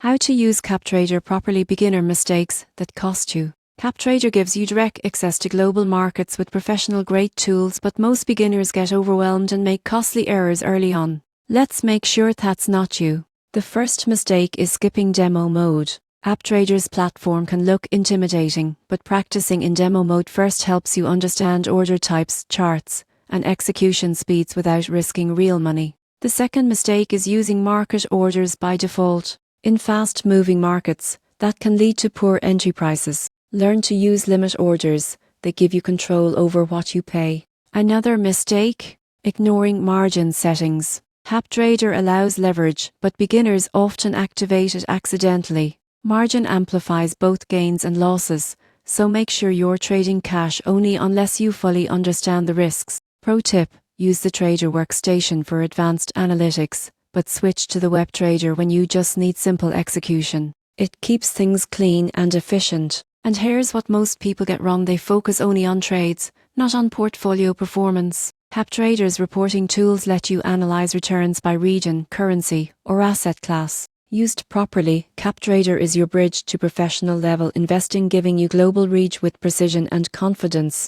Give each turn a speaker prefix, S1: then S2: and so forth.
S1: How to use CapTrader properly. Beginner mistakes that cost you. CapTrader gives you direct access to global markets with professional-grade tools, but most beginners get overwhelmed and make costly errors early on. Let's make sure that's not you. The first mistake is skipping demo mode. CapTrader's platform can look intimidating, but practicing in demo mode first helps you understand order types, charts, and execution speeds without risking real money. The second mistake is using market orders by default. In fast-moving markets, that can lead to poor entry prices. Learn to use limit orders. They give you control over what you pay. Another mistake: ignoring margin settings. CapTrader allows leverage, but beginners often activate it accidentally. Margin amplifies both gains and losses, so make sure you're trading cash only unless you fully understand the risks. Pro tip: use the Trader workstation for advanced analytics, but switch to the CapTrader when you just need simple execution. It keeps things clean and efficient. And here's what most people get wrong: they focus only on trades, not on portfolio performance. CapTrader's reporting tools let you analyze returns by region, currency, or asset class. Used properly, CapTrader is your bridge to professional level investing, giving you global reach with precision and confidence.